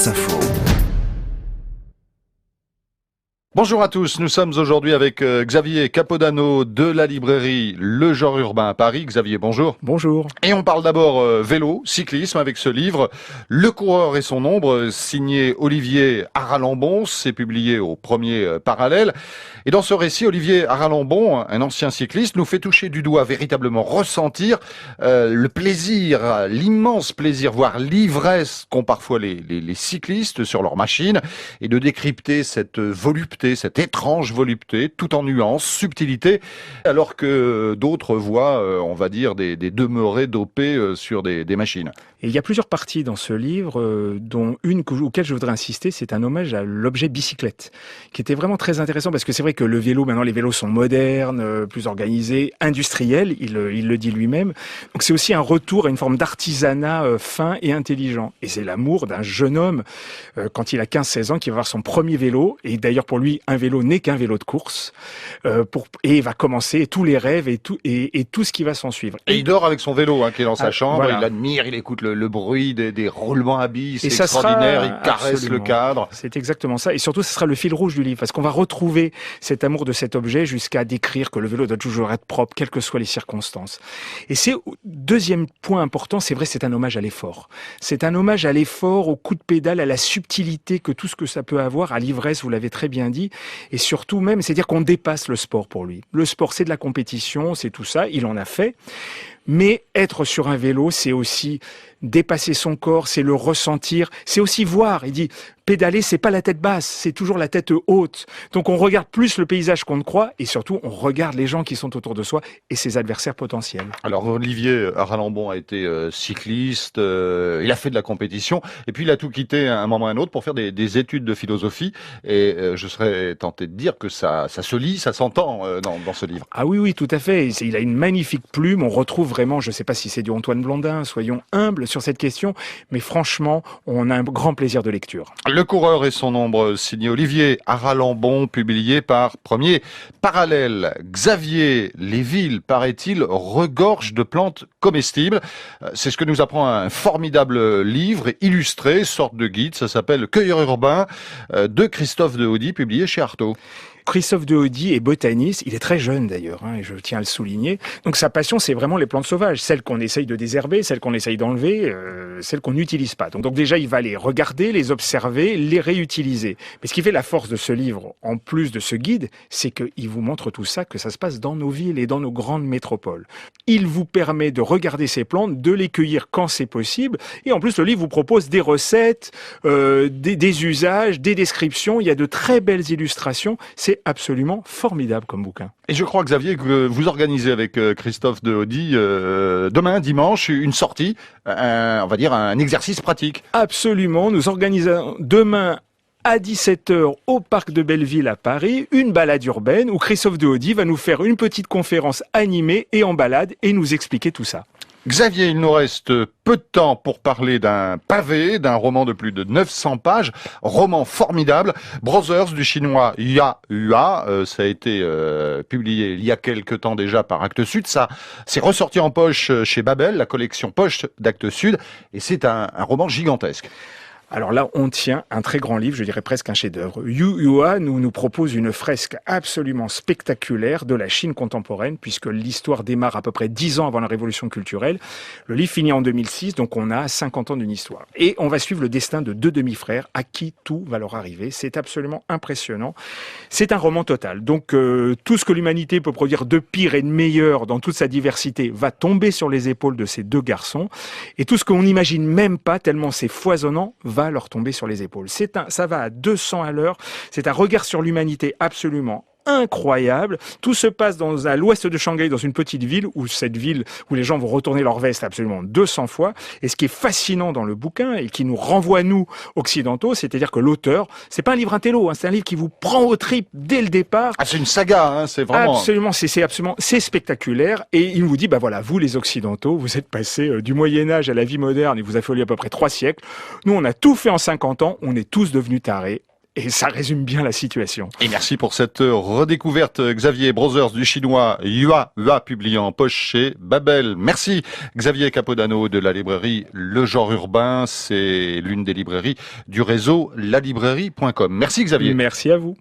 France Info. Bonjour à tous, nous sommes aujourd'hui avec Xavier Capodano de la librairie Le Genre Urbain à Paris. Xavier, bonjour. Bonjour. Et on parle d'abord vélo, cyclisme avec ce livre, Le coureur et son ombre, signé Olivier Aralambon, c'est publié au Premier Parallèle. Et dans ce récit, Olivier Aralambon, un ancien cycliste, nous fait toucher du doigt, véritablement ressentir le plaisir, l'immense plaisir, voire l'ivresse qu'ont parfois les cyclistes sur leur machine, et de décrypter cette volupté, cette étrange volupté, tout en nuances, subtilité, alors que d'autres voient, on va dire, des demeurés dopés sur des machines. Et il y a plusieurs parties dans ce livre, dont une auquel je voudrais insister, c'est un hommage à l'objet bicyclette, qui était vraiment très intéressant, parce que c'est vrai que le vélo, maintenant les vélos sont modernes, plus organisés, industriels, il le dit lui-même. Donc c'est aussi un retour à une forme d'artisanat fin et intelligent. Et c'est l'amour d'un jeune homme, quand il a 15-16 ans, qui va avoir son premier vélo, et d'ailleurs pour lui, un vélo n'est qu'un vélo de course, et il va commencer tous les rêves et tout ce qui va s'en suivre. Et il dort avec son vélo qui est dans sa chambre, voilà. Il admire, il écoute le bruit des roulements à billes, c'est extraordinaire, il caresse absolument le cadre. C'est exactement ça, et surtout ce sera le fil rouge du livre, parce qu'on va retrouver cet amour de cet objet jusqu'à décrire que le vélo doit toujours être propre, quelles que soient les circonstances. Et c'est, deuxième point important, c'est vrai, c'est un hommage à l'effort. C'est un hommage à l'effort, au coup de pédale, à la subtilité que tout ce que ça peut avoir, à l'ivresse, vous l'avez très bien dit, et surtout même, c'est-à-dire qu'on dépasse le sport pour lui. Le sport, c'est de la compétition, c'est tout ça, il en a fait. Mais être sur un vélo, c'est aussi dépasser son corps, c'est le ressentir, c'est aussi voir. Il dit, pédaler, c'est pas la tête basse, c'est toujours la tête haute. Donc on regarde plus le paysage qu'on ne croit, et surtout on regarde les gens qui sont autour de soi et ses adversaires potentiels. Alors Olivier Aralambon a été cycliste, il a fait de la compétition, et puis il a tout quitté à un moment ou à un autre pour faire des études de philosophie, et je serais tenté de dire que ça se lit, ça s'entend dans ce livre. Ah oui, tout à fait. Il a une magnifique plume, on retrouve vraiment, je ne sais pas si c'est du Antoine Blondin, soyons humbles sur cette question, mais franchement, on a un grand plaisir de lecture. Le coureur et son ombre, signé Olivier Aralambon, publié par Premier Parallèle. Xavier, les villes, paraît-il, regorgent de plantes comestibles. C'est ce que nous apprend un formidable livre illustré, sorte de guide, ça s'appelle Cueilleur urbain, de Christophe Deaudy, publié chez Artaud. Christophe Deaudy est botaniste, il est très jeune d'ailleurs, et je tiens à le souligner. Donc sa passion, c'est vraiment les plantes sauvages, celles qu'on essaye de désherber, celles qu'on essaye d'enlever, celles qu'on n'utilise pas. Donc déjà, il va les regarder, les observer, les réutiliser. Mais ce qui fait la force de ce livre, en plus de ce guide, c'est qu'il vous montre tout ça, que ça se passe dans nos villes et dans nos grandes métropoles. Il vous permet de regarder ces plantes, de les cueillir quand c'est possible, et en plus, le livre vous propose des recettes, des usages, des descriptions, il y a de très belles illustrations, c'est absolument formidable comme bouquin. Et je crois, Xavier, que vous organisez avec Christophe Deaudy demain, dimanche, une sortie, on va dire un exercice pratique. Absolument, nous organisons demain à 17h au Parc de Belleville à Paris, une balade urbaine où Christophe Deaudy va nous faire une petite conférence animée et en balade et nous expliquer tout ça. Xavier, il nous reste peu de temps pour parler d'un pavé, d'un roman de plus de 900 pages, roman formidable, Brothers du chinois Ya Hua, ça a été publié il y a quelque temps déjà par Actes Sud, ça c'est ressorti en poche chez Babel, la collection poche d'Actes Sud, et c'est un roman gigantesque. Alors là, on tient un très grand livre, je dirais presque un chef-d'œuvre. Yu Hua nous propose une fresque absolument spectaculaire de la Chine contemporaine, puisque l'histoire démarre à peu près 10 ans avant la révolution culturelle. Le livre finit en 2006, donc on a 50 ans d'une histoire. Et on va suivre le destin de deux demi-frères à qui tout va leur arriver. C'est absolument impressionnant. C'est un roman total. Donc tout ce que l'humanité peut produire de pire et de meilleur dans toute sa diversité va tomber sur les épaules de ces deux garçons. Et tout ce qu'on n'imagine même pas, tellement c'est foisonnant, va leur tomber sur les épaules. Ça va à 200 à l'heure. C'est un regard sur l'humanité absolument incroyable. Tout se passe à l'ouest de Shanghai, dans une petite ville, où les gens vont retourner leur veste absolument 200 fois. Et ce qui est fascinant dans le bouquin, et qui nous renvoie, nous, occidentaux, c'est-à-dire que l'auteur, c'est pas un livre intello, c'est un livre qui vous prend aux tripes dès le départ. Ah, c'est une saga, c'est vraiment... Absolument, c'est spectaculaire. Et il vous dit, voilà, vous les occidentaux, vous êtes passés du Moyen-Âge à la vie moderne, et vous a fallu à peu près 3 siècles. Nous, on a tout fait en 50 ans, on est tous devenus tarés. et ça résume bien la situation. Et merci pour cette redécouverte, Xavier Brothers du chinois Yua, publié en poche chez Babel. Merci Xavier Capodano de la librairie Le Genre Urbain. C'est l'une des librairies du réseau lalibrairie.com. Merci Xavier. Merci à vous.